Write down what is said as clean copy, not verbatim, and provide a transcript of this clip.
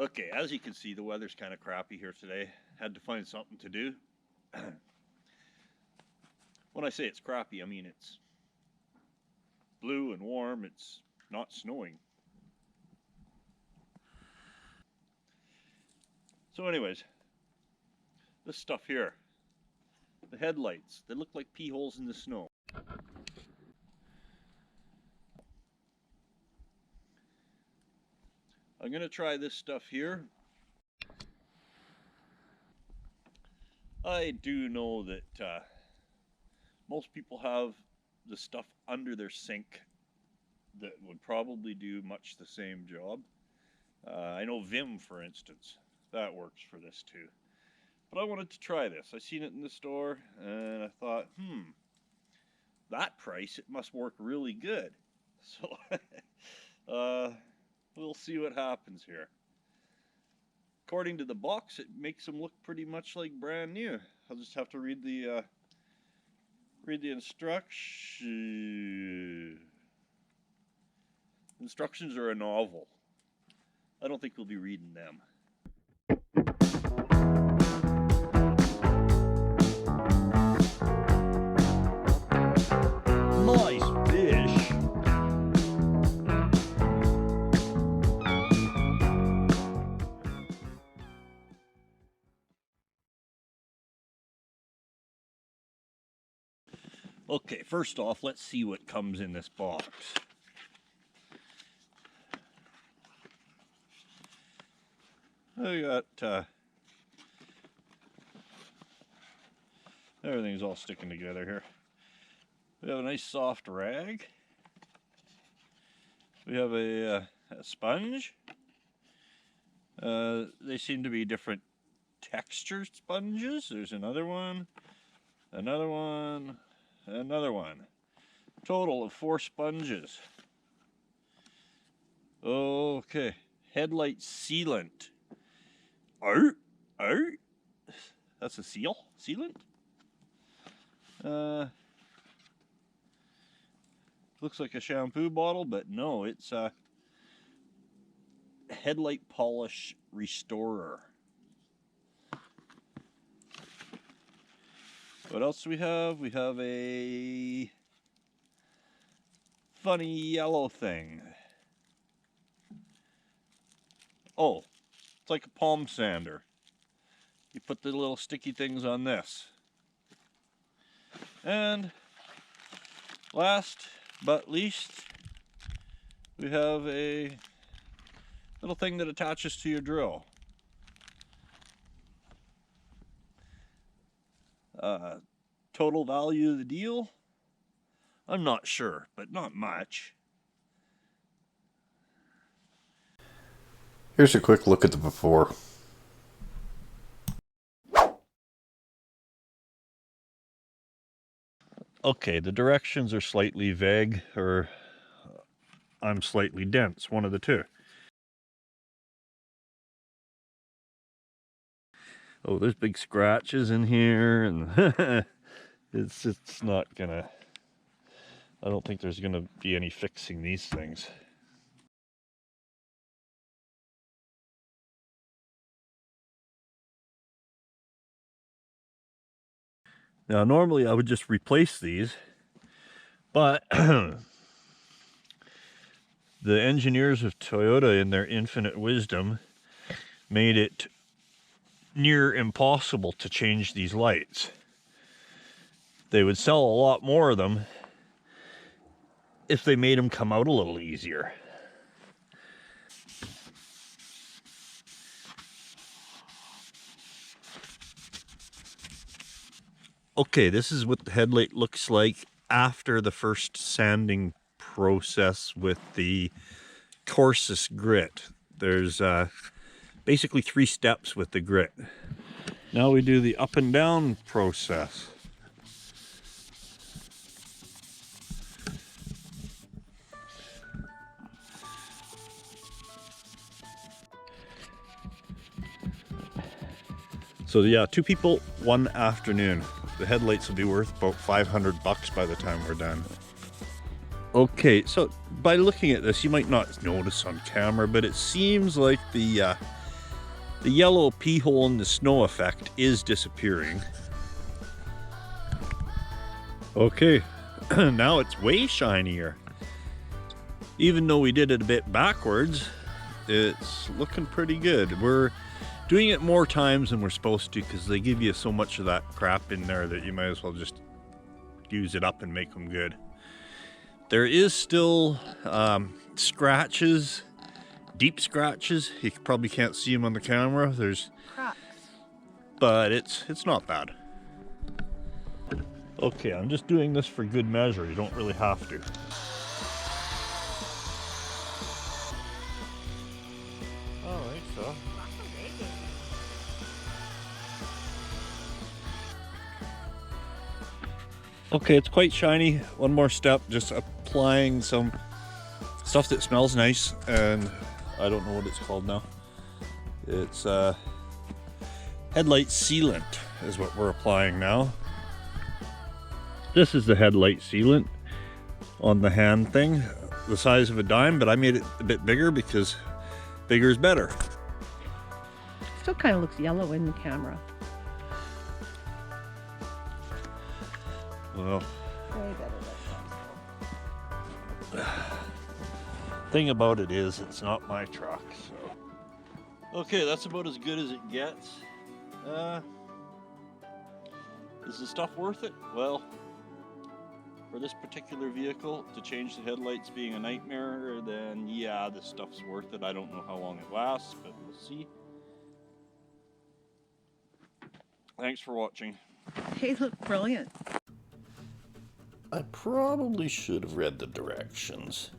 Okay, as you can see, the weather's kind of crappy here today. Had to find something to do. When I say it's crappy, I mean it's blue and warm. It's not snowing. So anyways, this stuff here, the headlights, they look like pee holes in the snow. I'm going to try this stuff here. I do know that most people have the stuff under their sink that would probably do much the same job. I know Vim, for instance, that works for this too. But I wanted to try this. I seen it in the store and I thought, that price, it must work really good. So we'll see what happens here. According to the box, it makes them look pretty much like brand new. I'll just have to read the instructions. Instructions are a novel. I don't think we'll be reading them. Nice fish. Okay, first off, let's see what comes in this box. I got everything's all sticking together here. We have a nice soft rag. We have a sponge. They seem to be different texture sponges. There's another one, another one, another one. Total of 4 sponges. Okay, headlight sealant. That's a sealant. Looks like a shampoo bottle, but no, it's a headlight polish restorer. What else do we have? We have a funny yellow thing. Oh, it's like a palm sander. You put the little sticky things on this. And last but least, we have a little thing that attaches to your drill. Total value of the deal? I'm not sure, but not much. Here's a quick look at the before. Okay, the directions are slightly vague, or I'm slightly dense, one of the two. Oh, there's big scratches in here, and it's not gonna, I don't think there's gonna be any fixing these things. Now, normally I would just replace these, but the engineers of Toyota, in their infinite wisdom, made it near impossible to change these lights. They would sell a lot more of them if they made them come out a little easier. Okay, this is what the headlight looks like after the first sanding process with the coarsest grit. There's basically 3 steps with the grit. Now we do the up and down process. So yeah, 2 people, 1 afternoon. The headlights will be worth about $500 by the time we're done. Okay, so by looking at this, you might not notice on camera, but it seems like the The yellow pea hole in the snow effect is disappearing. Okay, now it's way shinier. Even though we did it a bit backwards, it's looking pretty good. We're doing it more times than we're supposed to because they give you so much of that crap in there that you might as well just use it up and make them good. There is still scratches, deep scratches. You probably can't see them on the camera. There's cracks, but it's not bad. Okay, I'm just doing this for good measure. You don't really have to. Oh, I think so. Okay, it's quite shiny. One more step, just applying some stuff that smells nice, and I don't know what it's called now. It's headlight sealant is what we're applying now. This is the headlight sealant on the hand thing, the size of a dime, but I made it a bit bigger because bigger is better. still kind of looks yellow in the camera. Well, Way better than thing about it is it's not my truck, so. Okay, that's about as good as it gets. Is the stuff worth it? Well, for this particular vehicle, to change the headlights being a nightmare, then yeah, this stuff's worth it. I don't know how long it lasts, but we'll see. Thanks for watching. They look brilliant. I probably should have read the directions.